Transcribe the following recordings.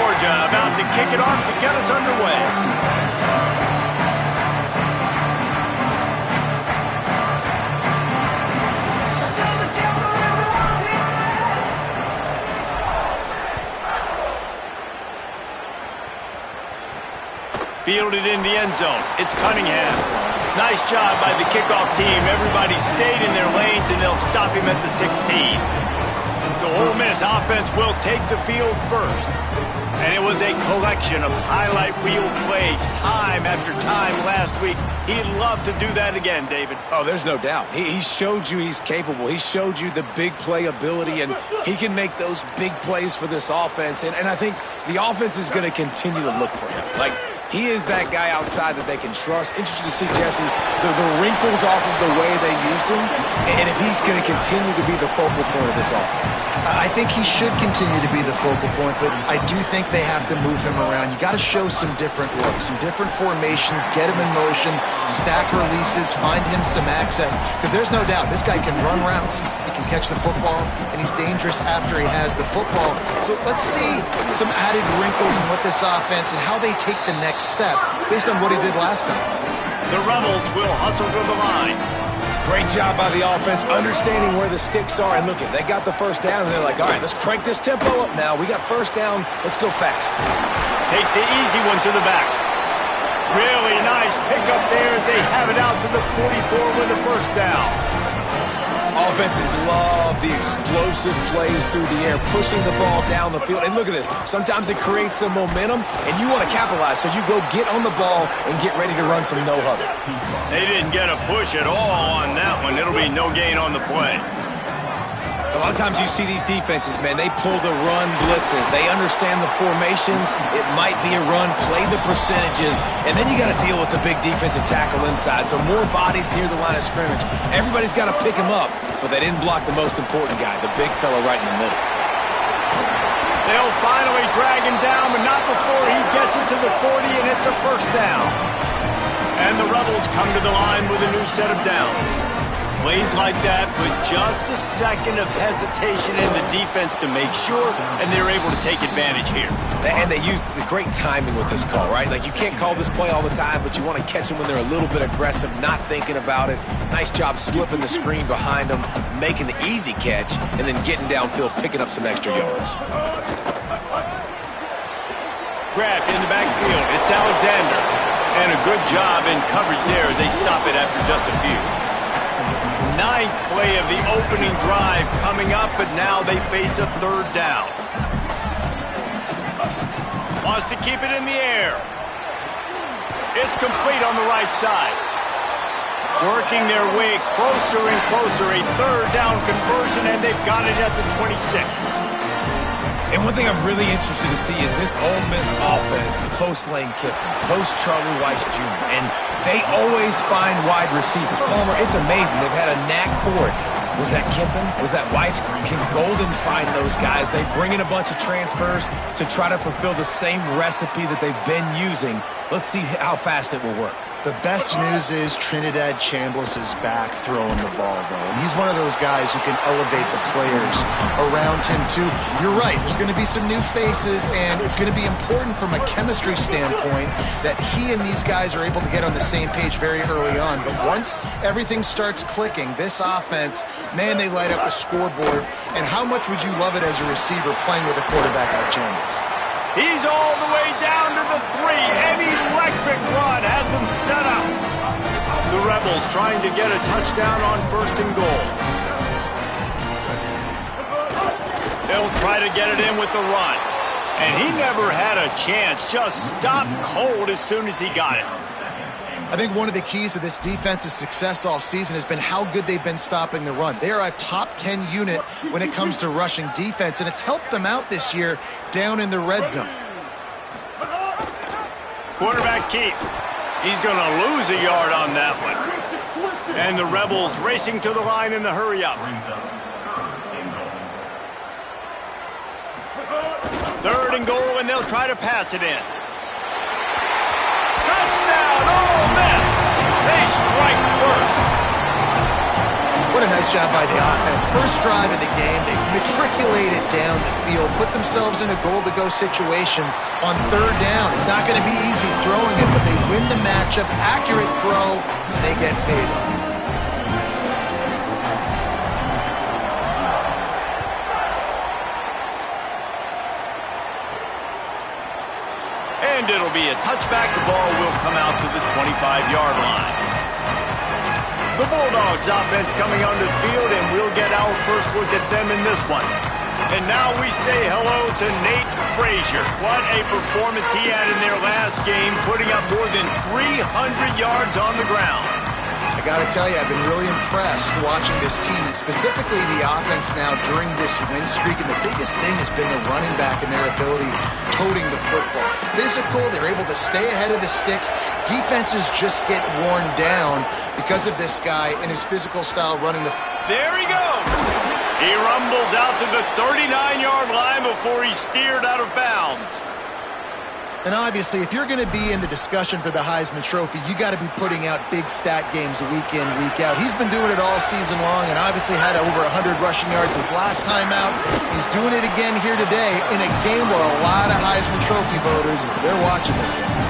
Georgia about to kick it off to get us underway. Fielded in the end zone. It's Cunningham. Nice job by the kickoff team. Everybody stayed in their lanes, and they'll stop him at the 16. So Ole Miss offense will take the field first. And it was a collection of highlight reel plays time after time last week. He'd love to do that again, David. Oh, there's no doubt. He showed you he's capable. He showed you the big play ability, and he can make those big plays for this offense. And I think the offense is going to continue to look for him. He is that guy outside that they can trust. Interesting to see, Jesse, the wrinkles off of the way they used him, and if he's going to continue to be the focal point of this offense. I think he should continue to be the focal point, but I do think they have to move him around. You got to show some different looks, some different formations, get him in motion, stack releases, find him some access, because there's no doubt this guy can run routes, he can catch the football, and he's dangerous after he has the football. So let's see some added wrinkles in what this offense and how they take the next step based on what he did last time. The Rebels will hustle to the line. Great job by the offense, understanding where the sticks are. And look, they got the first down, and they're like, all right, let's crank this tempo up now. We got first down. Let's go fast. Takes the easy one to the back. Really nice pickup there as they have it out to the 44 with the first down. Offenses love the explosive plays through the air, pushing the ball down the field. And look at this. Sometimes it creates some momentum, and you want to capitalize. So you go get on the ball and get ready to run some no-huddle. They didn't get a push at all on that one. It'll be no gain on the play. A lot of times you see these defenses, man, they pull the run blitzes. They understand the formations. It might be a run, play the percentages, and then you got to deal with the big defensive tackle inside. So more bodies near the line of scrimmage. Everybody's got to pick him up, but they didn't block the most important guy, the big fella right in the middle. They'll finally drag him down, but not before he gets it to the 40, and it's a first down. And the Rebels come to the line with a new set of downs. Plays like that with just a second of hesitation in the defense to make sure, and they're able to take advantage here. And they use the great timing with this call, right? Like, you can't call this play all the time, but you want to catch them when they're a little bit aggressive, not thinking about it. Nice job slipping the screen behind them, making the easy catch, and then getting downfield, picking up some extra yards. Grabbed in the backfield. It's Alexander. And a good job in coverage there as they stop it after just a few. Ninth play of the opening drive coming up, but now they face a third down. Wants to keep it in the air. It's complete on the right side. Working their way closer and closer. A third down conversion, and they've got it at the 26. And one thing I'm really interested to see is this Ole Miss offense post-Lane Kiffin, post-Charlie Weiss Jr., and they always find wide receivers. Palmer, it's amazing. They've had a knack for it. Was that Kiffin? Was that Weiss? Can Golden find those guys? They bring in a bunch of transfers to try to fulfill the same recipe that they've been using. Let's see how fast it will work. The best news is Trinidad Chambliss is back throwing the ball, though. And he's one of those guys who can elevate the players around him, too. You're right. There's going to be some new faces, and it's going to be important from a chemistry standpoint that he and these guys are able to get on the same page very early on. But once everything starts clicking, this offense, man, they light up the scoreboard. And how much would you love it as a receiver playing with a quarterback like Chambliss? He's all the way down to the 3. An electric run has him set up. The Rebels trying to get a touchdown on first and goal. They'll try to get it in with the run. And he never had a chance. Just stopped cold as soon as he got it. I think one of the keys to this defense's success all season has been how good they've been stopping the run. They are a top 10 unit when it comes to rushing defense, and it's helped them out this year down in the red zone. Quarterback keep. He's going to lose a yard on that one. And the Rebels racing to the line in the hurry up. Third and goal, and they'll try to pass it in. Touchdown, Ole Miss! They strike first. What a nice job by the offense. First drive of the game, they matriculated down the field, put themselves in a goal-to-go situation on third down. It's not going to be easy throwing it, but they win the matchup. Accurate throw, and they get paid. And it'll be a touchback. The ball will come out to the 25-yard line. The Bulldogs offense coming onto the field, and we'll get our first look at them in this one. And now we say hello to Nate Frazier. What a performance he had in their last game, putting up more than 300 yards on the ground. I got to tell you, I've been really impressed watching this team, and specifically the offense now during this win streak. And the biggest thing has been the running back and their ability toting the football. Physical, they're able to stay ahead of the sticks. Defenses just get worn down because of this guy and his physical style running the... There he goes! He rumbles out to the 39-yard line before he's steered out of bounds. And obviously, if you're going to be in the discussion for the Heisman Trophy, you got to be putting out big stat games week in, week out. He's been doing it all season long and obviously had over 100 rushing yards his last time out. He's doing it again here today in a game where a lot of Heisman Trophy voters, they're watching this one.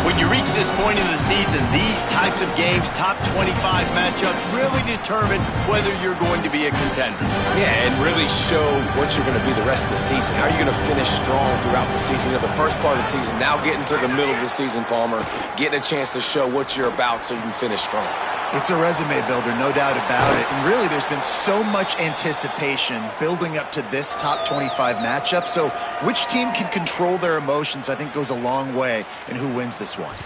When you reach this point in the season, these types of games, top 25 matchups, really determine whether you're going to be a contender. Yeah, and really show what you're going to be the rest of the season. How are you going to finish strong throughout the season? You know, the first part of the season, now getting to the middle of the season, Palmer, getting a chance to show what you're about so you can finish strong. It's a resume builder, no doubt about it. And really, there's been so much anticipation building up to this top 25 matchup. So which team can control their emotions, I think, goes a long way in who wins this one.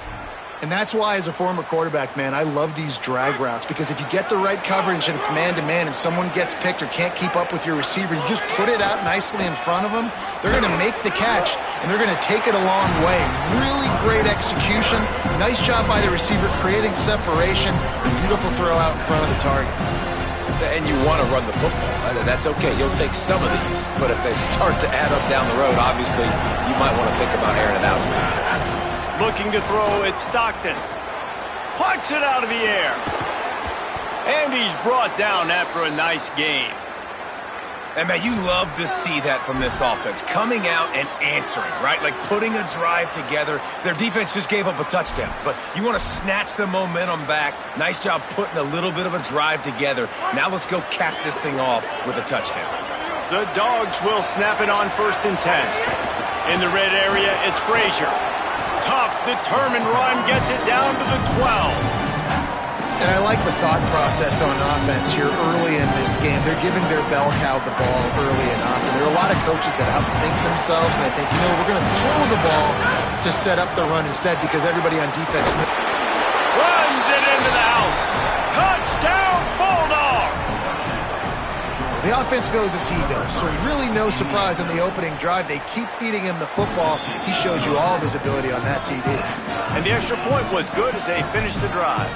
And that's why, as a former quarterback, man, I love these drag routes, because if you get the right coverage and it's man-to-man and someone gets picked or can't keep up with your receiver, you just put it out nicely in front of them, they're going to make the catch, and they're going to take it a long way. Really great execution. Nice job by the receiver creating separation. Beautiful throw out in front of the target. And you want to run the football. That's okay. You'll take some of these. But if they start to add up down the road, obviously, you might want to think about airing it out. Looking to throw, it's Stockton. Plucks it out of the air. And he's brought down after a nice game. And, man, you love to see that from this offense. Coming out and answering, right? Like putting a drive together. Their defense just gave up a touchdown. But you want to snatch the momentum back. Nice job putting a little bit of a drive together. Now let's go cap this thing off with a touchdown. The Dogs will snap it on 1st and 10. In the red area, it's Frazier. Tough, determined run, gets it down to the 12. And I like the thought process on offense here early in this game. They're giving their bell cow the ball early and often. There are a lot of coaches that outthink themselves, and they think, you know, we're going to throw the ball to set up the run instead because everybody on defense runs it into the house. Touchdown, Bulldogs! The offense goes as he goes, so really no surprise in the opening drive. They keep feeding him the football. He showed you all of his ability on that TD. And the extra point was good as they finished the drive.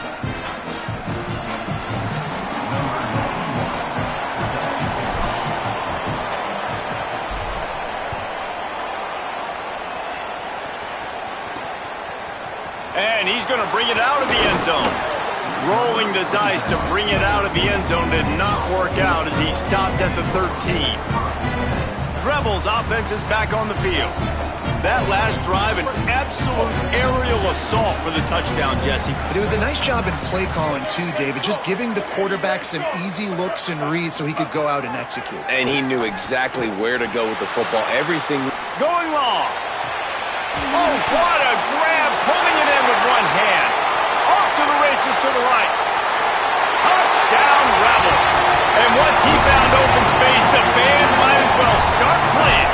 And he's going to bring it out of the end zone. Rolling the dice to bring it out of the end zone did not work out as he stopped at the 13. Rebels offense is back on the field. That last drive, an absolute aerial assault for the touchdown, Jesse. But it was a nice job in play calling too, David, just giving the quarterback some easy looks and reads so he could go out and execute. And he knew exactly where to go with the football. Everything going long. Oh, what a grab, pulling it in with one hand. Off to the races to the right. Touchdown, Rebels. And once he found open space, the band might as well start playing.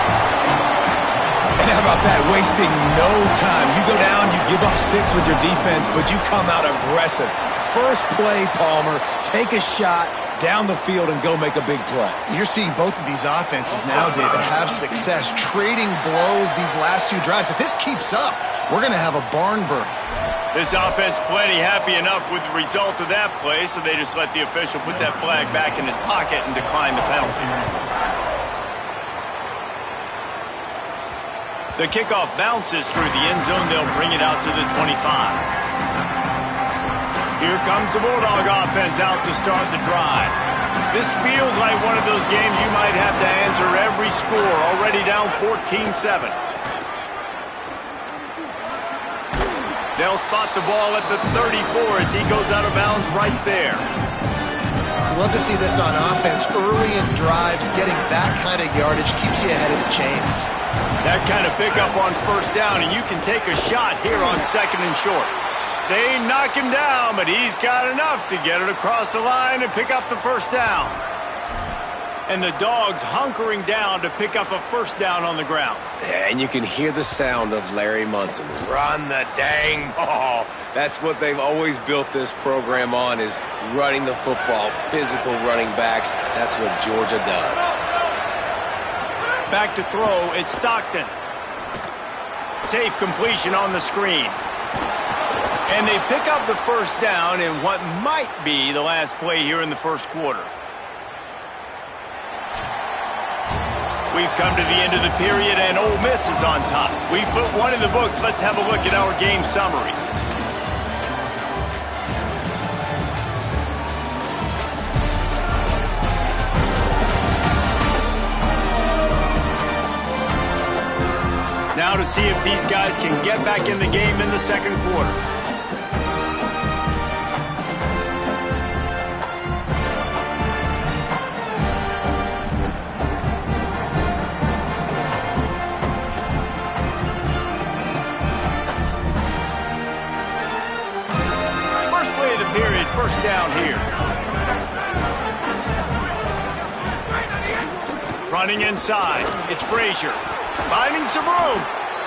And how about that? Wasting no time. You go down, you give up 6 with your defense, but you come out aggressive. First play, Palmer, take a shot down the field and go make a big play. You're seeing both of these offenses now, David, have success trading blows these last 2 drives. If this keeps up, we're going to have a barn burn. This offense plenty happy enough with the result of that play, so they just let the official put that flag back in his pocket and decline the penalty. The kickoff bounces through the end zone. They'll bring it out to the 25. Here comes the Bulldog offense out to start the drive. This feels like one of those games you might have to answer every score, already down 14-7. They'll spot the ball at the 34 as he goes out of bounds right there. You love to see this on offense. Early in drives, getting that kind of yardage keeps you ahead of the chains. That kind of pickup on first down, and you can take a shot here on second and short. They knock him down, but he's got enough to get it across the line and pick up the first down. And the Dogs hunkering down to pick up a first down on the ground. Yeah, and you can hear the sound of Larry Munson. Run the dang ball. That's what they've always built this program on, is running the football, physical running backs. That's what Georgia does. Back to throw, it's Stockton. Safe completion on the screen. And they pick up the first down in what might be the last play here in the first quarter. We've come to the end of the period, and Ole Miss is on top. We've put one in the books. Let's have a look at our game summary. Now to see if these guys can get back in the game in the second quarter. First down here. Running inside. It's Frazier. Finding some room.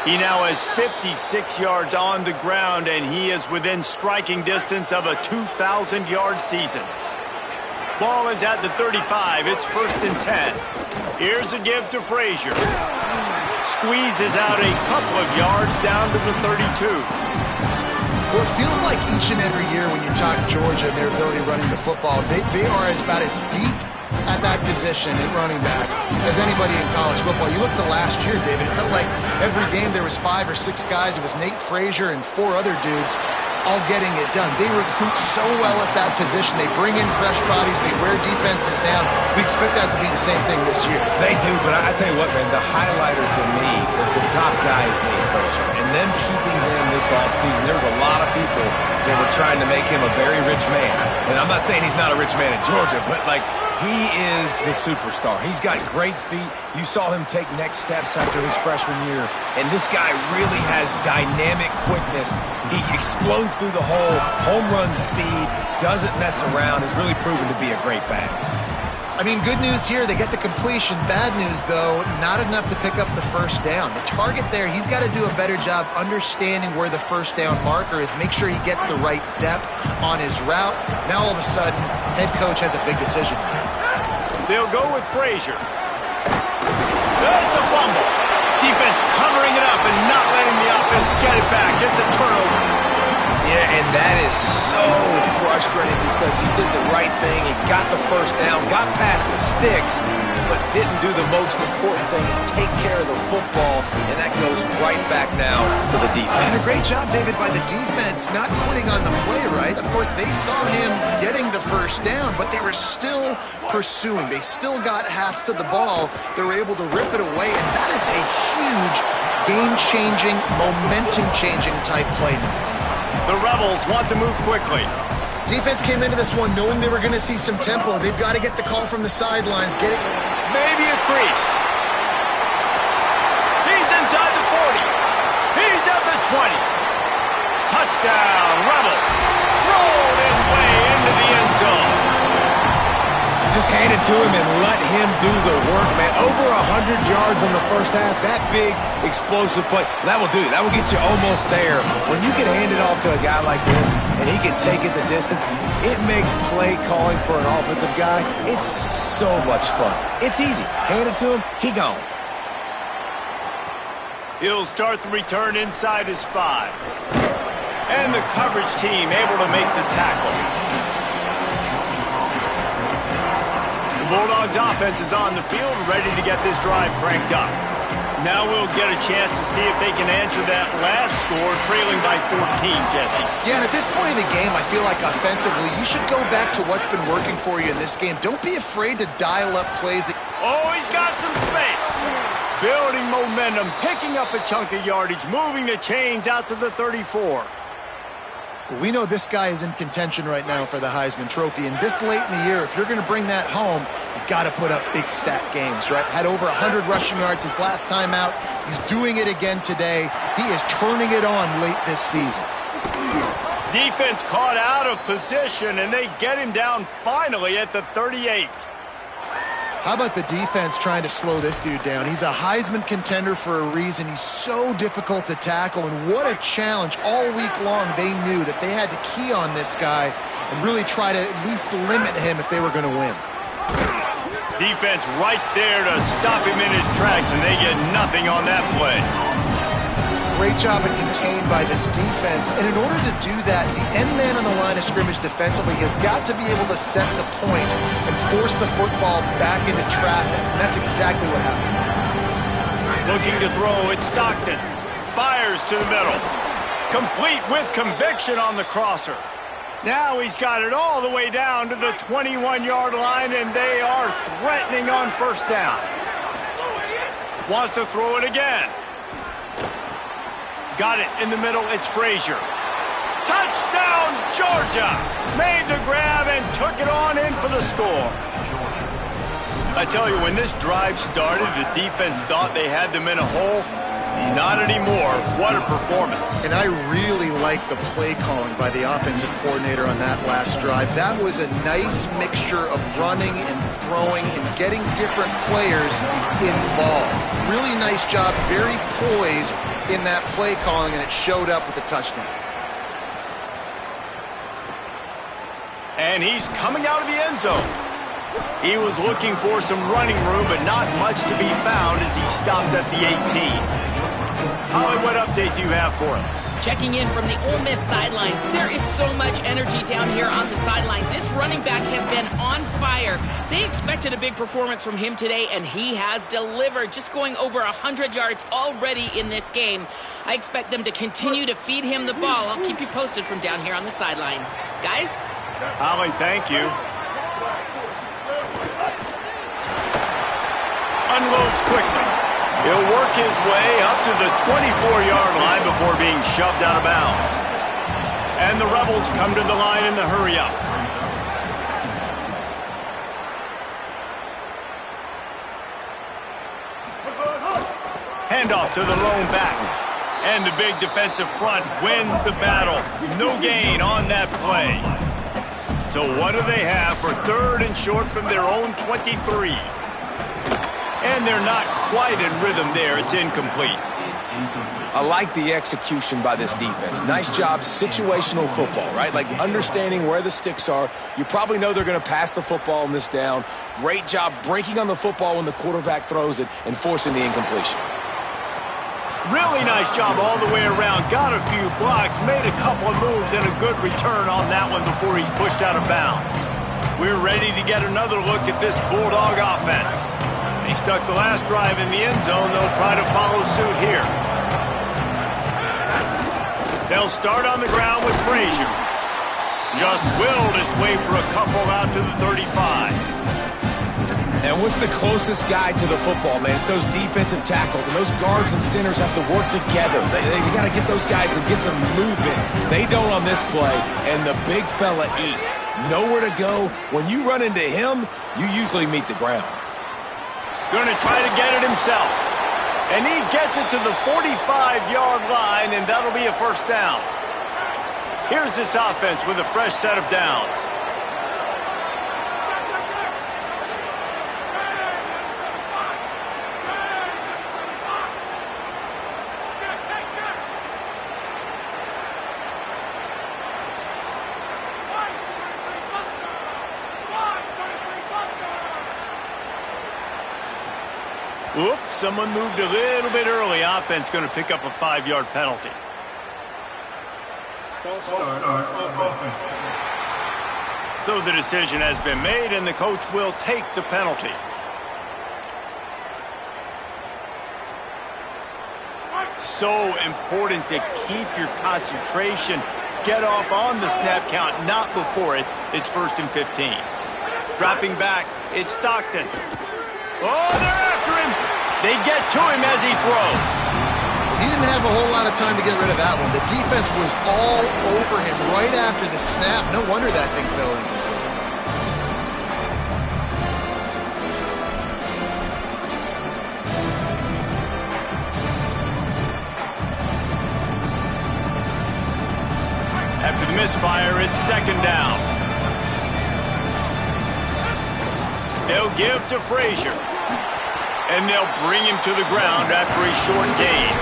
He now has 56 yards on the ground, and he is within striking distance of a 2,000-yard season. Ball is at the 35. It's first and 10. Here's a give to Frazier. Squeezes out a couple of yards down to the 32. Well, it feels like each and every year when you talk Georgia and their ability running the football, they are about as deep at that position at running back as anybody in college football. You look to last year, David, it felt like every game there was 5 or 6 guys. It was Nate Frazier and 4 other dudes all getting it done. They recruit so well at that position. They bring in fresh bodies. They wear defenses down. We expect that to be the same thing this year. They do, but I tell you what, man, the highlighter to me, the top guy is Nate Frazier. And them keeping him this offseason, there was a lot of people that were trying to make him a very rich man. And I'm not saying he's not a rich man in Georgia, but, like, he is the superstar. He's got great feet. You saw him take next steps after his freshman year. And this guy really has dynamic quickness. He explodes through the hole, home run speed, doesn't mess around, has really proven to be a great back. I mean, good news here, they get the completion. Bad news, though, not enough to pick up the first down. The target there, he's got to do a better job understanding where the first down marker is, make sure he gets the right depth on his route. Now, all of a sudden, head coach has a big decision. They'll go with Frazier. It's a fumble. Defense covering it up and not letting the offense get it back. It's a turnover. Yeah, and that is so frustrating because he did the right thing. He got the first down, got past the sticks, but didn't do the most important thing and take care of the football, and that goes right back now to the defense. And a great job, David, by the defense, not quitting on the play, right? Of course, they saw him getting the first down, but they were still pursuing. They still got hats to the ball. They were able to rip it away, and that is a huge game-changing, momentum-changing type play now. The Rebels want to move quickly. Defense came into this one knowing they were going to see some tempo. They've got to get the call from the sidelines. Get it. Maybe a crease. He's inside the 40. He's at the 20. Touchdown, Rebels. Rolled his way into the end zone. Just hand it to him and let him do the work, man. Over 100 yards in the first half. That big, explosive play. That will do it. That will get you almost there. When you get handed off to a guy like this and he can take it the distance, it makes play calling for an offensive guy, it's so much fun. It's easy. Hand it to him, he gone. He'll start the return inside his 5. And the coverage team able to make the tackle. The Bulldogs offense is on the field, ready to get this drive cranked up. Now we'll get a chance to see if they can answer that last score, trailing by 14, Jesse. Yeah, and at this point in the game, I feel like offensively, you should go back to what's been working for you in this game. Don't be afraid to dial up plays. Oh, he's got some space. Building momentum, picking up a chunk of yardage, moving the chains out to the 34. We know this guy is in contention right now for the Heisman Trophy, and this late in the year, if you're going to bring that home, you got to put up big stat games, right? Had over 100 rushing yards his last time out. He's doing it again today. He is turning it on late this season. Defense caught out of position, and they get him down finally at the 38. How about the defense trying to slow this dude down? He's a Heisman contender for a reason. He's so difficult to tackle, and what a challenge. All week long, they knew that they had to key on this guy and really try to at least limit him if they were going to win. Defense right there to stop him in his tracks, and they get nothing on that play. Great job of contained by this defense, and in order to do that, the end man on the line of scrimmage defensively has got to be able to set the point and force the football back into traffic, and that's exactly what happened. Looking to throw, it's Stockton. Fires to the middle. Complete with conviction on the crosser. Now he's got it all the way down to the 21-yard line, and they are threatening on first down. Wants to throw it again. Got it in the middle, it's Frazier. Touchdown, Georgia! Made the grab and took it on in for the score. I tell you, when this drive started, the defense thought they had them in a hole. Not anymore. What a performance. And I really like the play calling by the offensive coordinator on that last drive. That was a nice mixture of running and throwing and getting different players involved. Really nice job, very poised in that play calling, and it showed up with the touchdown. And he's coming out of the end zone. He was looking for some running room, but not much to be found as he stopped at the 18. Holly, what update do you have for him? Checking in from the Ole Miss sideline. There is so much energy down here on the sideline. This running back has been on fire. They expected a big performance from him today, and he has delivered, just going over 100 yards already in this game. I expect them to continue to feed him the ball. I'll keep you posted from down here on the sidelines. Guys? Holly, thank you. Unloads quickly. He'll work his way up to the 24-yard line before being shoved out of bounds. And the Rebels come to the line in the hurry-up. Handoff to the lone back. And the big defensive front wins the battle. No gain on that play. So what do they have for third and short from their own 23? And they're not quite in rhythm there. It's incomplete. I like the execution by this defense. Nice job, situational football, right? Like understanding where the sticks are. You probably know they're going to pass the football on this down. Great job breaking on the football when the quarterback throws it and forcing the incompletion. Really nice job all the way around. Got a few blocks, made a couple of moves, and a good return on that one before he's pushed out of bounds. We're ready to get another look at this Bulldog offense. He stuck the last drive in the end zone. They'll try to follow suit here. They'll start on the ground with Frazier. Just willed his way for a couple out to the 35. And what's the closest guy to the football, man? It's those defensive tackles, and those guards and centers have to work together. They got to get those guys and get some movement. They don't on this play, and the big fella eats. Nowhere to go. When you run into him, you usually meet the ground. Going to try to get it himself. And he gets it to the 45-yard line, and that'll be a first down. Here's this offense with a fresh set of downs. Oops, someone moved a little bit early. Offense going to pick up a 5-yard penalty. So the decision has been made, and the coach will take the penalty. so important to keep your concentration. Get off on the snap count, not before it. It's 1st and 15. Dropping back, it's Stockton. Oh, they're after him. They get to him as he throws. He didn't have a whole lot of time to get rid of that one. The defense was all over him right after the snap. No wonder that thing fell in. After the misfire, it's 2nd down. They'll give to Frazier. And they'll bring him to the ground after a short gain.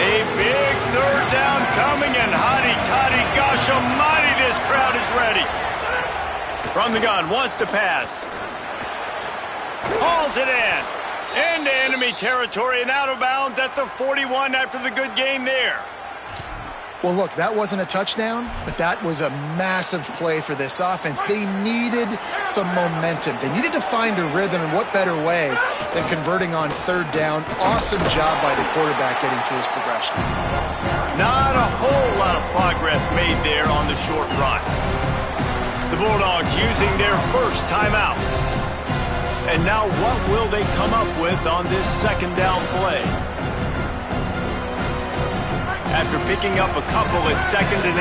A big 3rd down coming, and hotty-toddy, gosh almighty, this crowd is ready. From the gun, wants to pass. Hauls it in. Into enemy territory and out of bounds at the 41 after the good gain there. Well, look, that wasn't a touchdown, but that was a massive play for this offense. They needed some momentum. They needed to find a rhythm, and what better way than converting on 3rd down. Awesome job by the quarterback getting through his progression. Not a whole lot of progress made there on the short run. The Bulldogs using their first timeout. And now what will they come up with on this 2nd down play? After picking up a couple at 2nd and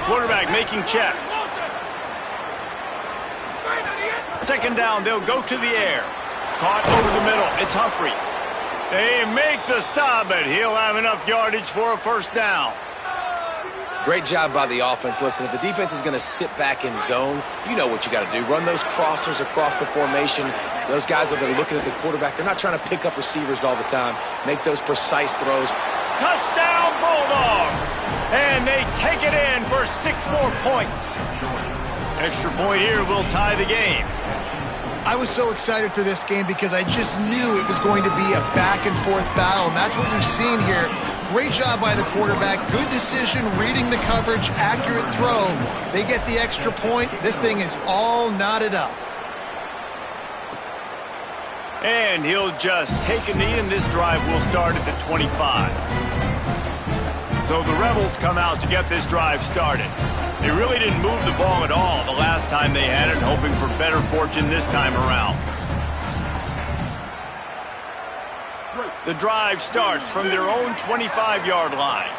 8. Quarterback making checks. 2nd down, they'll go to the air. Caught over the middle, it's Humphries. They make the stop, but he'll have enough yardage for a 1st down. Great job by the offense. Listen, if the defense is going to sit back in zone, you know what you got to do. Run those crossers across the formation. Those guys that are looking at the quarterback, they're not trying to pick up receivers all the time. Make those precise throws. Touchdown, Bulldogs! And they take it in for 6 more points. Extra point here will tie the game. I was so excited for this game because I just knew it was going to be a back-and-forth battle, and that's what we've seen here. Great job by the quarterback. Good decision, reading the coverage, accurate throw. They get the extra point. This thing is all knotted up. And he'll just take a knee, and this drive will start at the 25. So the Rebels come out to get this drive started. They really didn't move the ball at all the last time they had it, hoping for better fortune this time around. The drive starts from their own 25-yard line.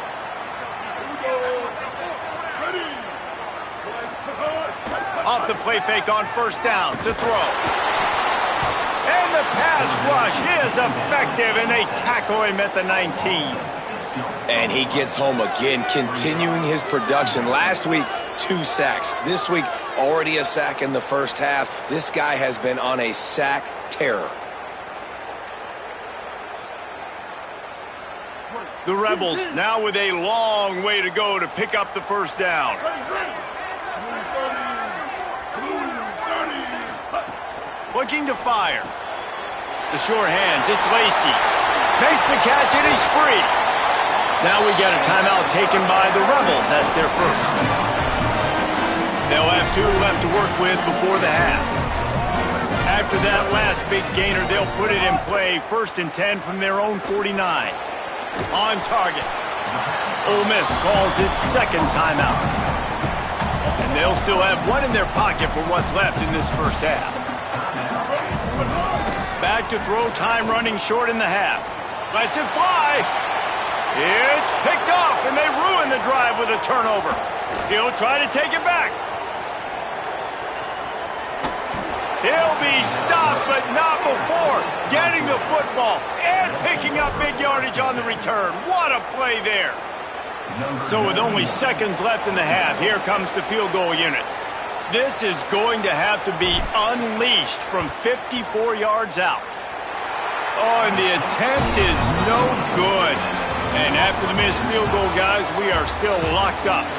Off the play fake on 1st down to throw. And the pass rush is effective, and they tackle him at the 19. And he gets home again, continuing his production. Last week, 2 sacks. This week, already a sack in the 1st half. This guy has been on a sack terror. The Rebels now with a long way to go to pick up the 1st down. Looking to fire. The short hands, it's Lacey. Makes the catch, and he's free. Now we got a timeout taken by the Rebels. That's their first. They'll have 2 left to work with before the half. After that last big gainer, they'll put it in play. 1st and 10 from their own 49. On target. Ole Miss calls its 2nd timeout. And they'll still have 1 in their pocket for what's left in this 1st half. Back to throw, time running short in the half. Lets it fly. It's picked off, and they ruin the drive with a turnover. He'll try to take it back. He'll be stopped, but not before getting the football and picking up big yardage on the return. What a play there. So with only seconds left in the half, here comes the field goal unit. This is going to have to be unleashed from 54 yards out. Oh, and the attempt is no good. And after the missed field goal, guys, we are still locked up.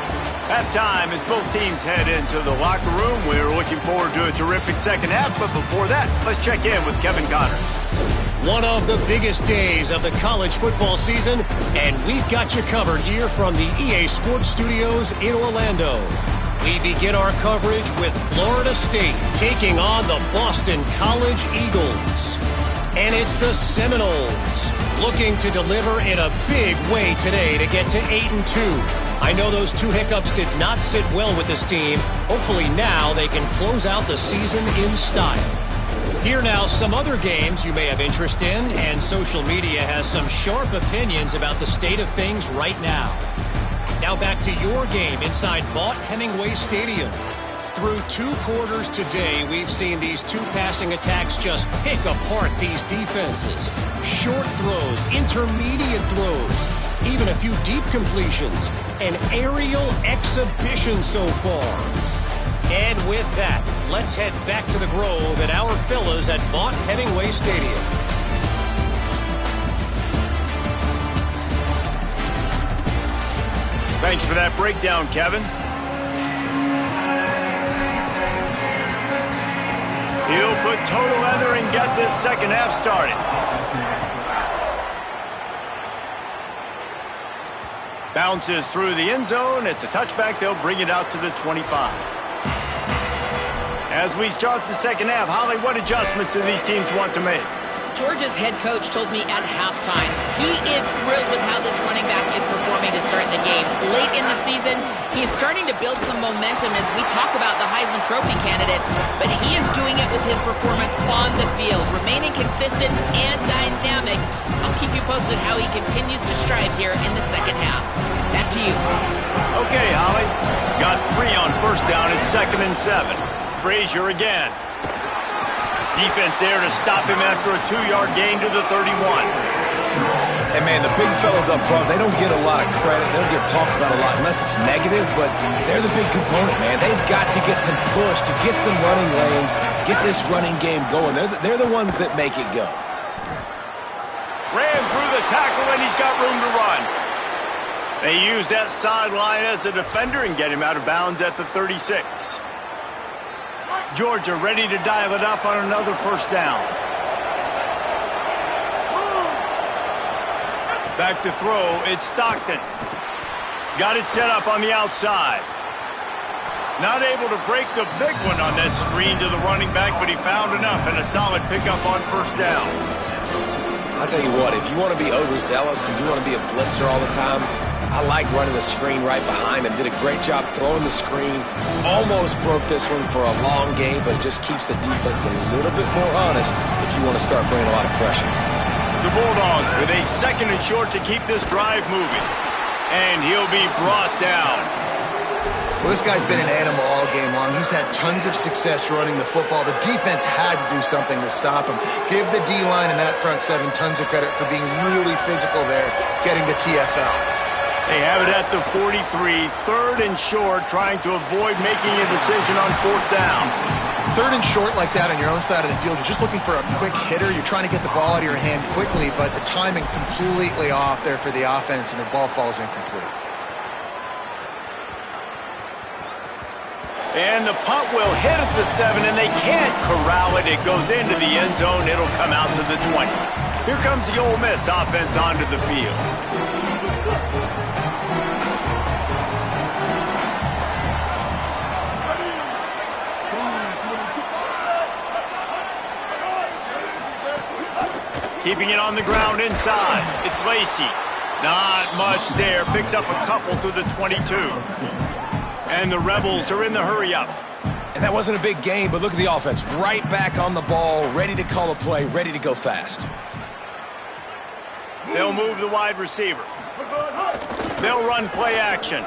Halftime as both teams head into the locker room. We're looking forward to a terrific 2nd half, but before that, let's check in with Kevin Connors. One of the biggest days of the college football season, and we've got you covered here from the EA Sports Studios in Orlando. We begin our coverage with Florida State taking on the Boston College Eagles. And it's the Seminoles looking to deliver in a big way today to get to 8-2. I know those 2 hiccups did not sit well with this team. Hopefully now they can close out the season in style. Here now, some other games you may have interest in, and social media has some sharp opinions about the state of things right now. Now back to your game inside Vaught-Hemingway Stadium. Through 2 quarters today, we've seen these 2 passing attacks just pick apart these defenses. Short throws, intermediate throws, even a few deep completions. An aerial exhibition so far. And with that, let's head back to the Grove and our fellas at Vaught-Hemingway Stadium. Thanks for that breakdown, Kevin. He'll put total leather and get this second half started. Bounces through the end zone. It's a touchback. They'll bring it out to the 25. As we start the second half, Holly, what adjustments do these teams want to make? Georgia's head coach told me at halftime he is thrilled with how this running back is performing to start the game. Late in the season, he is starting to build some momentum as we talk about the Heisman Trophy candidates, but he is doing it with his performance on the field, remaining consistent and dynamic. I'll keep you posted how he continues to strive here in the second half. Back to you. Okay, Holly. Got 3 on first down. It's 2nd and 7. Frazier again. Defense there to stop him after a 2-yard gain to the 31. And, man, the big fellas up front, they don't get a lot of credit. They don't get talked about a lot unless it's negative, but they're the big component, man. They've got to get some push, to get some running lanes, get this running game going. They're the ones that make it go. Ran through the tackle, and he's got room to run. They use that sideline as a defender and get him out of bounds at the 36. Georgia ready to dial it up on another first down. Back to throw, it's Stockton. Got it set up on the outside. Not able to break the big one on that screen to the running back, but he found enough and a solid pickup on first down. I'll tell you what, if you want to be overzealous and you want to be a blitzer all the time, I like running the screen right behind him. Did a great job throwing the screen. Almost broke this one for a long game, but it just keeps the defense a little bit more honest if you want to start bringing a lot of pressure. The Bulldogs with a 2nd and short to keep this drive moving. And he'll be brought down. Well, this guy's been an animal all game long. He's had tons of success running the football. The defense had to do something to stop him. Give the D-line and that front 7 tons of credit for being really physical there, getting the TFL. They have it at the 43, 3rd and short, trying to avoid making a decision on 4th down. 3rd and short like that on your own side of the field, you're just looking for a quick hitter. You're trying to get the ball out of your hand quickly, but the timing completely off there for the offense, and the ball falls incomplete. And the punt will hit at the 7, and they can't corral it. It goes into the end zone. It'll come out to the 20. Here comes the Ole Miss offense onto the field. Keeping it on the ground inside. It's Lacey. Not much there. Picks up a couple to the 22. And the Rebels are in the hurry-up. And that wasn't a big game, but look at the offense. Right back on the ball, ready to call a play, ready to go fast. They'll move the wide receiver. They'll run play action.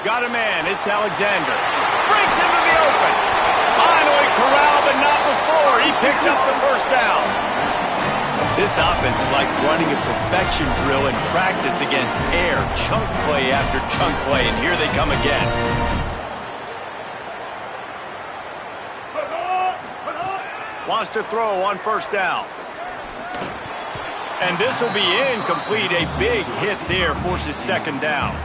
Got a man. It's Alexander. Breaks into the open. Finally corralled, but not before. He picks up the first down. This offense is like running a perfection drill in practice against air. Chunk play after chunk play, and here they come again. Wants to throw on first down. And this will be incomplete. A big hit there forces 2nd down.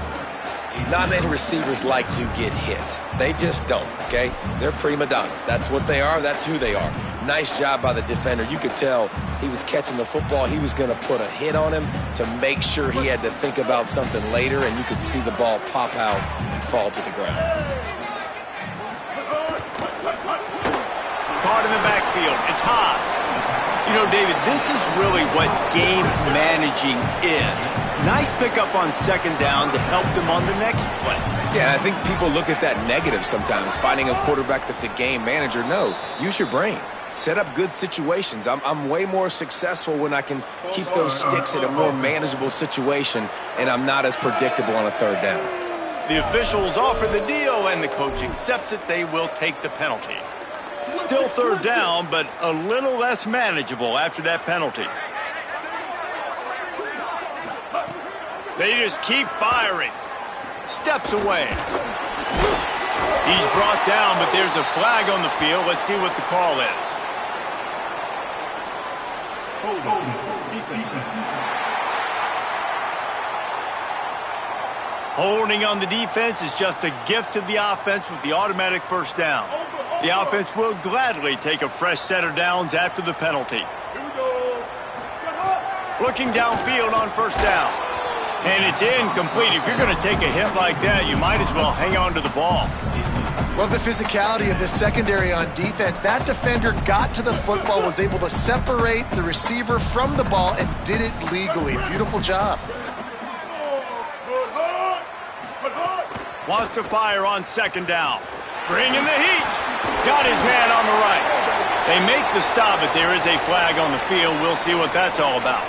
Not many receivers like to get hit. They just don't, okay? They're prima donnas. That's what they are. That's who they are. Nice job by the defender. You could tell he was catching the football. He was going to put a hit on him to make sure he had to think about something later, and you could see the ball pop out and fall to the ground. Caught in the backfield. It's Haas. You know, David, this is really what game managing is. Nice pickup on second down to help them on the next play. Yeah, I think people look at that negative sometimes, finding a quarterback that's a game manager. No, use your brain. Set up good situations. I'm way more successful when I can keep those sticks in a more manageable situation, and I'm not as predictable on a third down. The officials offer the deal, and the coach accepts it. They will take the penalty. Still third down, but a little less manageable after that penalty. They just keep firing. Steps away. He's brought down, but there's a flag on the field. Let's see what the call is. Holding on the defense is just a gift to the offense with the automatic first down. The offense will gladly take a fresh set of downs after the penalty. Looking downfield on first down. And it's incomplete. If you're going to take a hit like that, you might as well hang on to the ball. Love the physicality of this secondary on defense. That defender got to the football, was able to separate the receiver from the ball, and did it legally. Beautiful job. Wants to fire on second down. Bringing the heat. Got his man on the right. They make the stop, but there is a flag on the field. We'll see what that's all about.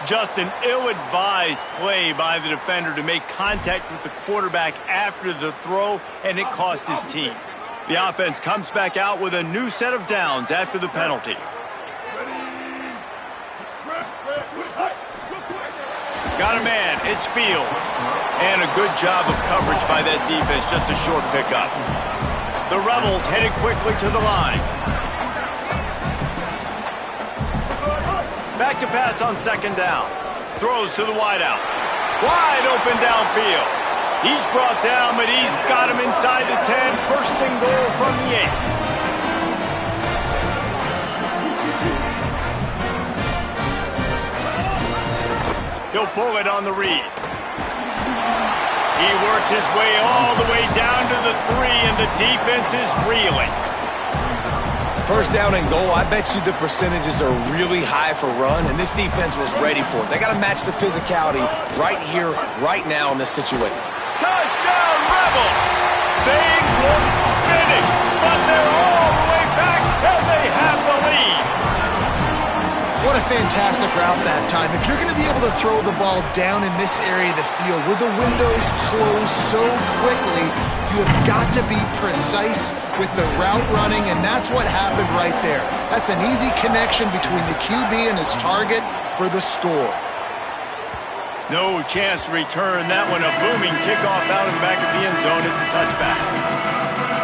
Just an ill-advised play by the defender to make contact with the quarterback after the throw, and it cost his team. The offense comes back out with a new set of downs after the penalty. Got a man. It's Fields. And a good job of coverage by that defense. Just a short pickup. The Rebels headed quickly to the line. Back to pass on second down. Throws to the wideout. Wide open downfield. He's brought down, but he's got him inside the 10. First and goal from the 8. He'll pull it on the read. He works his way all the way down to the 3, and the defense is reeling. First down and goal, I bet you the percentages are really high for run, and this defense was ready for it. They got to match the physicality right here, right now in this situation. Touchdown, Rebels! They look finished, but they're all the way back, and they have the lead. What a fantastic route that time. If you're going to be able to throw the ball down in this area of the field where the windows close so quickly, you have got to be precise with the route running, and that's what happened right there. That's an easy connection between the QB and his target for the score. No chance to return that one. A booming kickoff out of the back of the end zone. It's a touchback.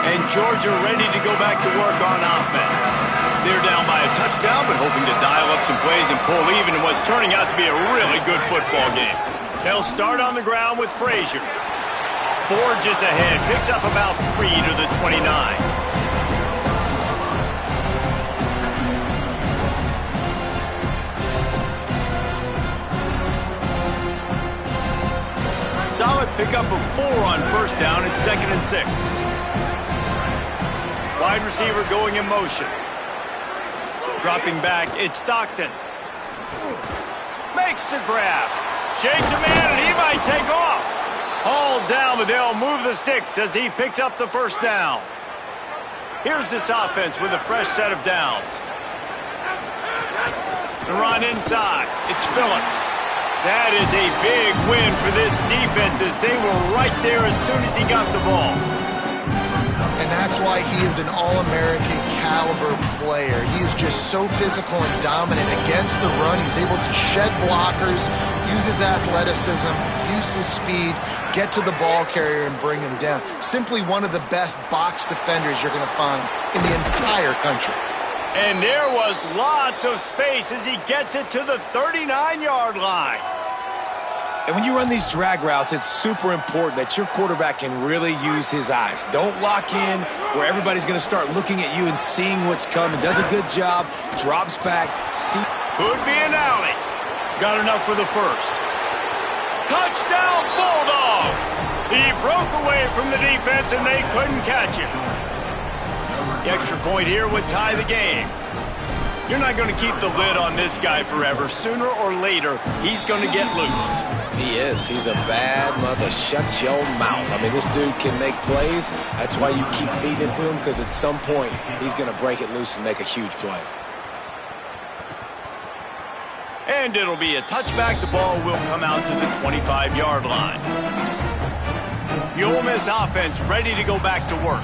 And Georgia ready to go back to work on offense. They're down by a touchdown, but hoping to dial up some plays and pull even in what's turning out to be a really good football game. They'll start on the ground with Frazier. Forges ahead, picks up about 3 to the 29. Solid pickup of 4 on first down at 2nd and 6. Wide receiver going in motion. Dropping back, it's Stockton. Makes the grab. Shakes a man, and he might take off. Hauled down, but they'll move the sticks as he picks up the first down. Here's this offense with a fresh set of downs. The run inside. It's Phillips. That is a big win for this defense as they were right there as soon as he got the ball. And that's why he is an All-American caliber player. He is just so physical and dominant against the run. He's able to shed blockers, use his athleticism, use his speed, get to the ball carrier and bring him down. Simply one of the best box defenders you're going to find in the entire country. And there was lots of space as he gets it to the 39-yard line. And when you run these drag routes, it's super important that your quarterback can really use his eyes. Don't lock in where everybody's going to start looking at you and seeing what's coming. Does a good job, drops back, Could be an alley. Got enough for the first. Touchdown, Bulldogs! He broke away from the defense and they couldn't catch him. The extra point here would tie the game. You're not going to keep the lid on this guy forever. Sooner or later, he's going to get loose. He is. He's a bad mother. Shut your mouth. I mean, this dude can make plays. That's why you keep feeding him, because at some point, he's going to break it loose and make a huge play. And it'll be a touchback. The ball will come out to the 25-yard line. The Ole Miss offense ready to go back to work.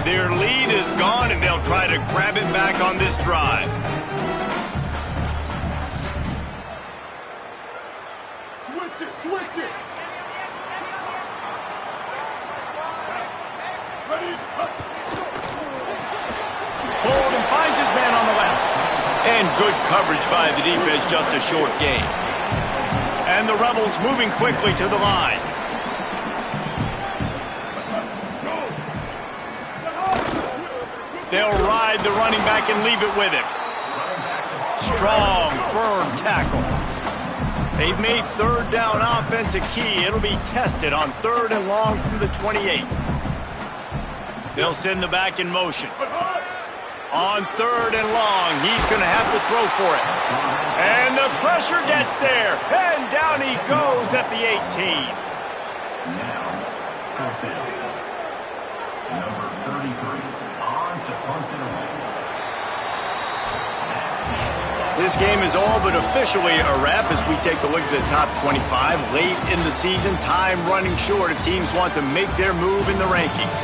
Their lead is gone, and they'll try to grab it back on this drive. Switch it! Holden finds his man on the left. And good coverage by the defense, just a short gain. And the Rebels moving quickly to the line. They'll ride the running back and leave it with him. Strong, firm tackle. They've made third down offense a key. It'll be tested on 3rd and long from the 28. They'll send the back in motion. On 3rd and long, he's going to have to throw for it. And the pressure gets there. And down he goes at the 18. Now, number 33, punts it away. This game is all but officially a wrap as we take a look at the top 25. Late in the season, time running short if teams want to make their move in the rankings.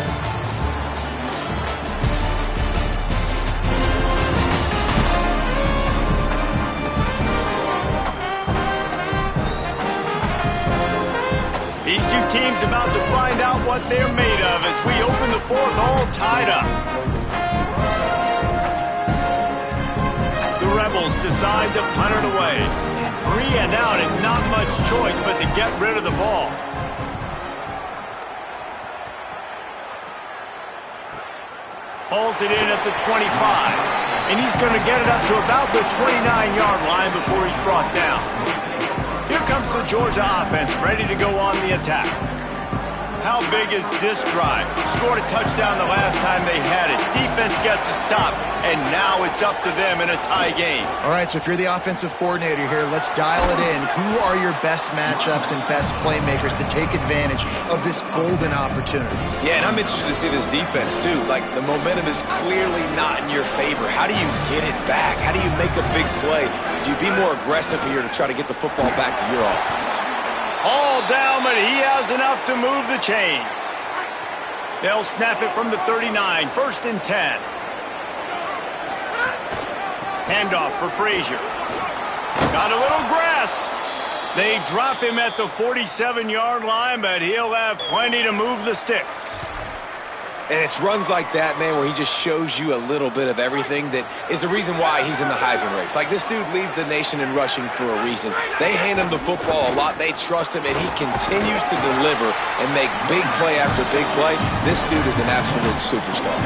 These two teams about to find out what they're made of as we open the 4th all tied up. The Rebels decide to punt it away. 3 and out and not much choice but to get rid of the ball. Pulls it in at the 25. And he's going to get it up to about the 29-yard line before he's brought down. Here comes the Georgia offense ready to go on the attack. How big is this drive? Scored a touchdown the last time they had it. Defense gets a stop, and now it's up to them in a tie game. All right, so if you're the offensive coordinator here, let's dial it in. Who are your best matchups and best playmakers to take advantage of this golden opportunity? Yeah, and I'm interested to see this defense, too. Like, the momentum is clearly not in your favor. How do you get it back? How do you make a big play? Do you be more aggressive here to try to get the football back to your offense? All down, but he has enough to move the chains. They'll snap it from the 39, 1st and 10. Handoff for Frazier. Got a little grass. They drop him at the 47-yard line, but he'll have plenty to move the sticks. And it's runs like that, man, where he just shows you a little bit of everything that is the reason why he's in the Heisman race. Like, this dude leads the nation in rushing for a reason. They hand him the football a lot. They trust him, and he continues to deliver and make big play after big play. This dude is an absolute superstar.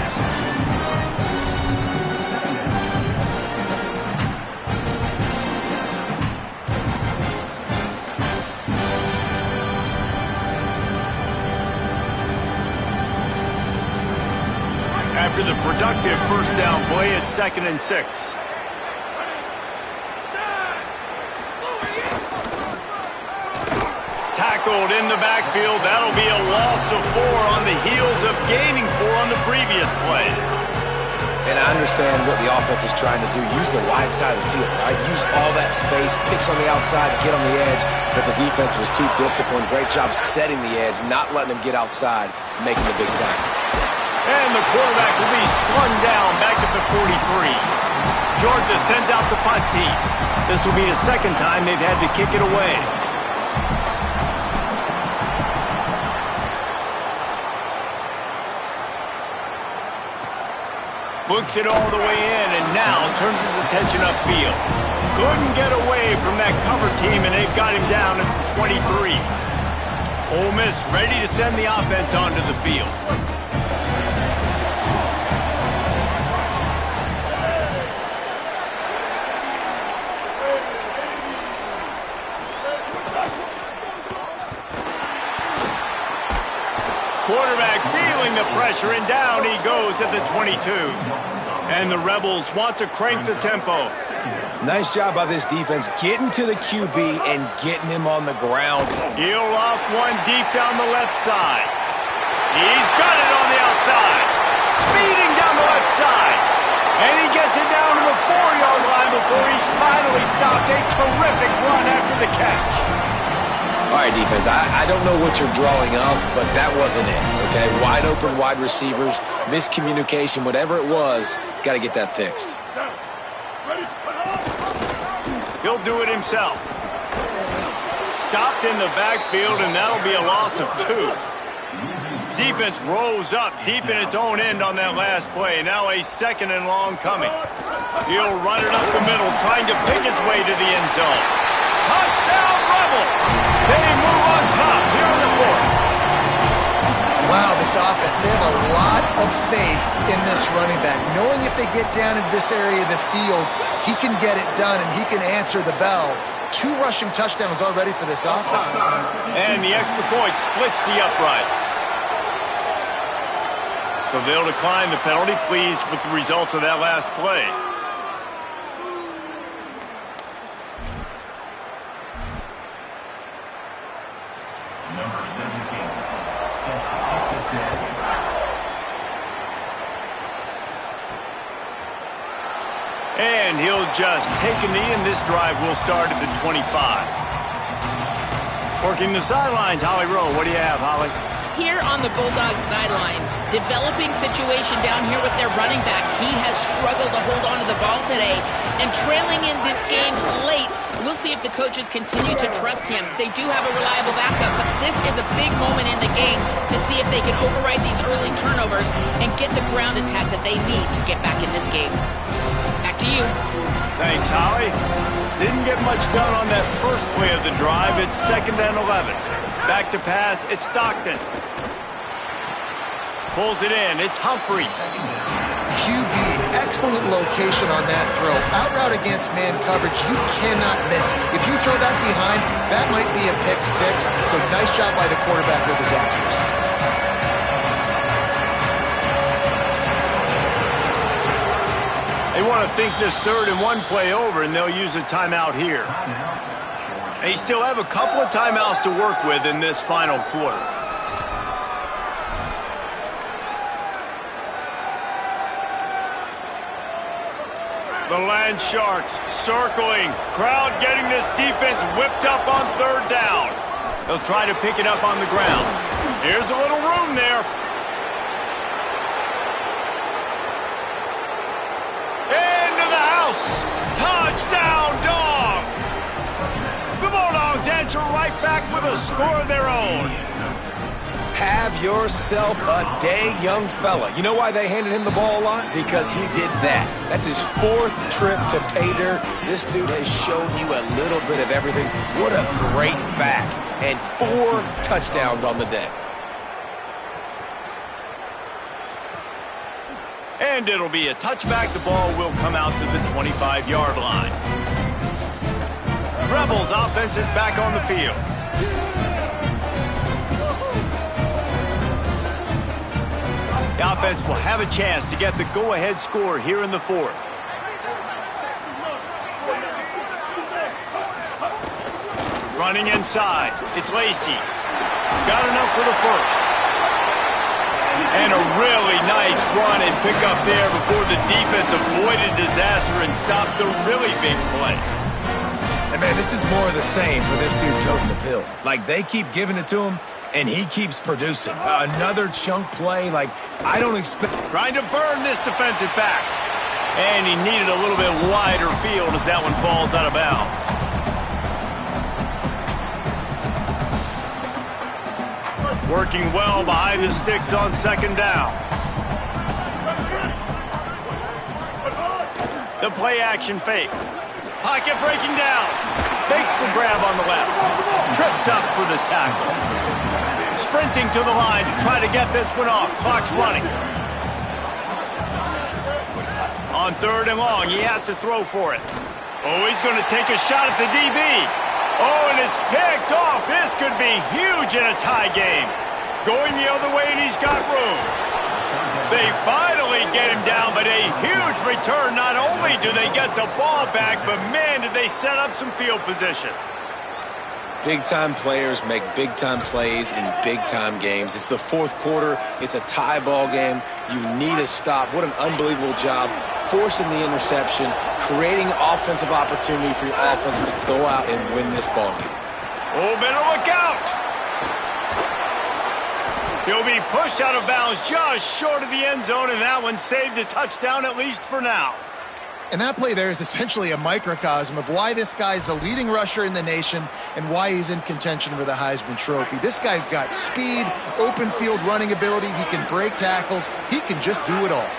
After the productive first down play, it's 2nd and 6. Tackled in the backfield. That'll be a loss of 4 on the heels of gaining 4 on the previous play. And I understand what the offense is trying to do. Use the wide side of the field, right? Use all that space, picks on the outside, get on the edge. But the defense was too disciplined. Great job setting the edge, not letting them get outside, making the big tackle. And the quarterback will be slung down back at the 43. Georgia sends out the punt team. This will be the 2nd time they've had to kick it away. Looks it all the way in and now turns his attention upfield. Couldn't get away from that cover team, and they've got him down at the 23. Ole Miss ready to send the offense onto the field. Quarterback feeling the pressure, and down he goes at the 22. And the Rebels want to crank the tempo. Nice job by this defense getting to the QB and getting him on the ground. He'll off one deep down the left side. He's got it on the outside. Speeding down the left side. And he gets it down to the 4-yard line before he's finally stopped. A terrific run after the catch. All right, defense, I don't know what you're drawing up, but that wasn't it, okay? Wide open wide receivers, miscommunication, whatever it was, got to get that fixed. He'll do it himself. Stopped in the backfield, and that'll be a loss of 2. Defense rose up deep in its own end on that last play. Now a 2nd and long coming. He'll run it up the middle, trying to pick its way to the end zone. Touchdown, Rebels! They move on top here in the 4th. Wow, this offense, they have a lot of faith in this running back. Knowing if they get down into this area of the field, he can get it done and he can answer the bell. 2 rushing touchdowns already for this offense. And the extra point splits the uprights. So they'll decline the penalty, pleased with the results of that last play. Number 17, set to kick this in. And he'll just take a knee, and this drive will start at the 25. Working the sidelines, Holly Rowe. What do you have, Holly? Here on the Bulldogs sideline, developing situation down here with their running back. He has struggled to hold on to the ball today, and trailing in this game late, we'll see if the coaches continue to trust him. They do have a reliable backup, but this is a big moment in the game to see if they can override these early turnovers and get the ground attack that they need to get back in this game. Back to you. Thanks, Holly. Didn't get much done on that first play of the drive. It's 2nd and 11. Back to pass, it's Stockton. Pulls it in, it's Humphreys. QB, excellent location on that throw. Out route against man coverage, you cannot miss. If you throw that behind, that might be a pick 6. So nice job by the quarterback with his accuracy. They want to think this 3rd and 1 play over, and they'll use a timeout here. They still have a couple of timeouts to work with in this final quarter. The Land Sharks circling. Crowd getting this defense whipped up on 3rd down. They'll try to pick it up on the ground. Here's a little room there. Into the house. Touchdown, Dogs. The Bulldogs answer right back with a score of their own. Have yourself a day, young fella. You know why they handed him the ball a lot? Because he did that. That's his 4th trip to pay dirt. This dude has shown you a little bit of everything. What a great back. And 4 touchdowns on the day. And it'll be a touchback. The ball will come out to the 25-yard line. Rebels offense is back on the field. The offense will have a chance to get the go-ahead score here in the 4th. Running inside. It's Lacey. Got enough for the 1st. And a really nice run and pick up there before the defense avoided disaster and stopped the really big play. And man, this is more of the same for this dude toting the pill. Like, they keep giving it to him, and he keeps producing. Another chunk play, like, I don't expect... Trying to burn this defensive back. And he needed a little bit wider field as that one falls out of bounds. Working well behind the sticks on 2nd down. The play action fake. pocket breaking down. Makes the grab on the left. Tripped up for the tackle. Sprinting to the line to try to get this one off. Clock's running. On 3rd and long, he has to throw for it. Oh, he's going to take a shot at the DB. Oh, and it's picked off. This could be huge in a tie game. Going the other way, and he's got room. They finally get him down, but a huge return. Not only do they get the ball back, but man, did they set up some field position. Big-time players make big-time plays in big-time games. It's the 4th quarter. It's a tie ball game. You need a stop. What an unbelievable job forcing the interception, creating offensive opportunity for your offense to go out and win this ball game. Oh, better look out. He'll be pushed out of bounds just short of the end zone, and that one saved a touchdown at least for now. And that play there is essentially a microcosm of why this guy's the leading rusher in the nation and why he's in contention for the Heisman Trophy. This guy's got speed, open field running ability. He can break tackles. He can just do it all.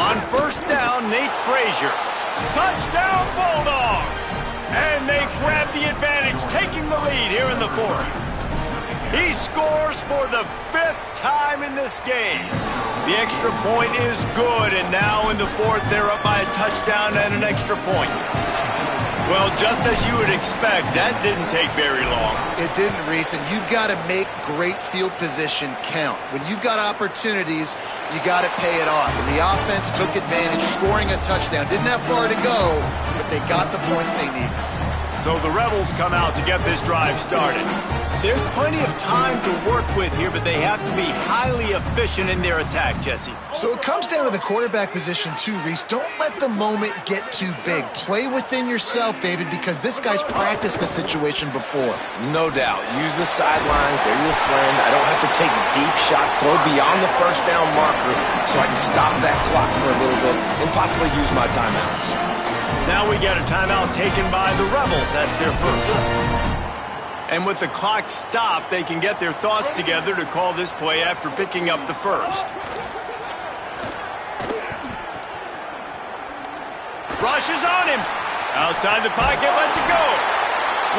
On 1st down, Nate Frazier. Touchdown, Bulldogs! And they grab the advantage, taking the lead here in the 4th. He scores for the 5th time in this game. The extra point is good, and now in the 4th, they're up by a touchdown and an extra point. Well, just as you would expect, that didn't take very long. It didn't, Reese, and you've got to make great field position count. When you've got opportunities, you got to pay it off. And the offense took advantage, scoring a touchdown. Didn't have far to go, but they got the points they needed. So the Rebels come out to get this drive started. There's plenty of time to work with here, but they have to be highly efficient in their attack, Jesse. So it comes down to the quarterback position too, Reese. Don't let the moment get too big. Play within yourself, David, because this guy's practiced the situation before. No doubt. Use the sidelines. They're your friend. I don't have to take deep shots, throw beyond the 1st down marker so I can stop that clock for a little bit and possibly use my timeouts. Now we get a timeout taken by the Rebels. That's their 1st. And with the clock stopped, they can get their thoughts together to call this play after picking up the 1st. Rush is on him. Outside the pocket, lets it go.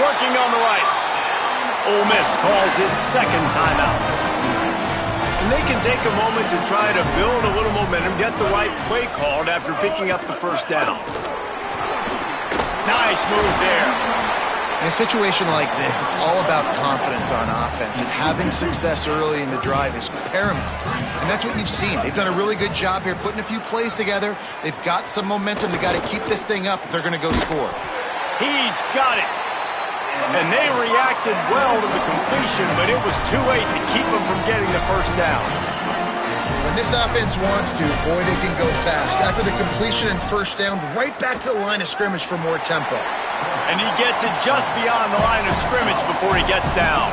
Working on the right. Ole Miss calls its 2nd timeout. And they can take a moment to try to build a little momentum, get the right play called after picking up the 1st down. Nice move there. In a situation like this, it's all about confidence on offense, and having success early in the drive is paramount. And that's what you've seen. They've done a really good job here putting a few plays together. They've got some momentum. They've got to keep this thing up if they're going to go score. He's got it. And they reacted well to the completion, but it was too late to keep them from getting the 1st down. When this offense wants to, boy, they can go fast. After the completion and 1st down, right back to the line of scrimmage for more tempo. And he gets it just beyond the line of scrimmage before he gets down.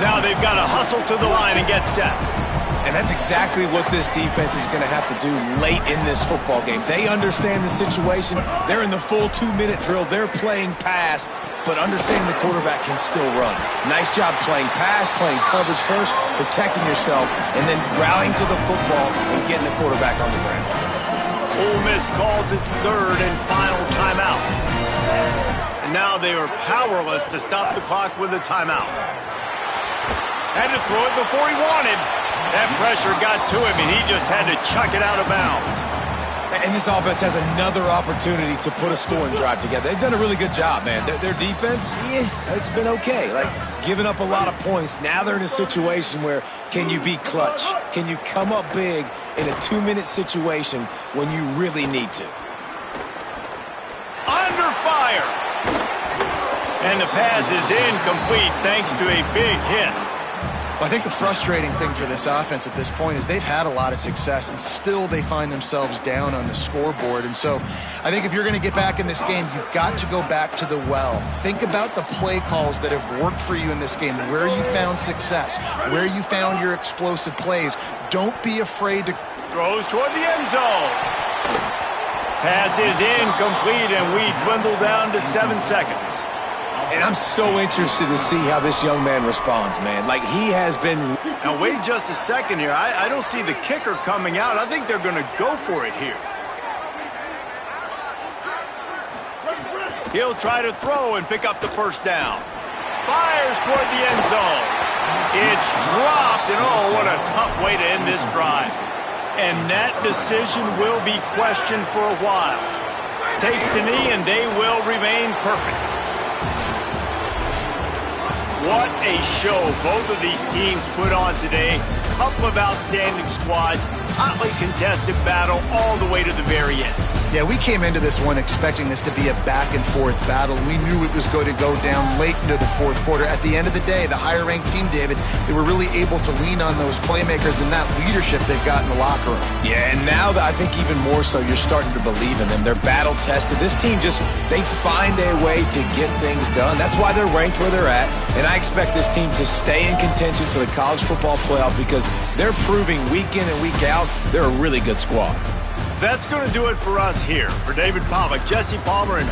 Now they've got to hustle to the line and get set. And that's exactly what this defense is going to have to do late in this football game. They understand the situation. They're in the full 2-minute drill. They're playing pass, but understanding the quarterback can still run. Nice job playing pass, playing coverage first, protecting yourself, and then rallying to the football and getting the quarterback on the ground. Ole Miss calls its 3rd and final timeout. And now they are powerless to stop the clock with a timeout. Had to throw it before he wanted. That pressure got to him, and he just had to chuck it out of bounds. And this offense has another opportunity to put a scoring drive together. They've done a really good job, man. Their defense, it's been okay. Like, giving up a lot of points. Now they're in a situation where can you be clutch? Can you come up big in a 2-minute situation when you really need to? Under fire. And the pass is incomplete thanks to a big hit. Well, I think the frustrating thing for this offense at this point is they've had a lot of success, and still they find themselves down on the scoreboard. And so I think if you're going to get back in this game, you've got to go back to the well. Think about the play calls that have worked for you in this game, where you found success, where you found your explosive plays. Don't be afraid to... Throws toward the end zone. Pass is incomplete, and we dwindle down to 7 seconds. And I'm so interested to see how this young man responds, man. Like, he has been... Now, wait just a second here. I don't see the kicker coming out. I think they're going to go for it here. He'll try to throw and pick up the first down. Fires toward the end zone. It's dropped, and oh, what a tough way to end this drive. And that decision will be questioned for a while. Takes the knee, and they will remain perfect. What a show both of these teams put on today. Couple of outstanding squads. Hotly contested battle all the way to the very end. Yeah, we came into this one expecting this to be a back-and-forth battle. We knew it was going to go down late into the fourth quarter. At the end of the day, the higher-ranked team, David, they were really able to lean on those playmakers and that leadership they've got in the locker room. Yeah, and now I think even more so, you're starting to believe in them. They're battle-tested. This team they find a way to get things done. That's why they're ranked where they're at. And I expect this team to stay in contention for the college football playoff because they're proving week in and week out they're a really good squad. That's going to do it for us here. For David Pollack, Jesse Palmer, and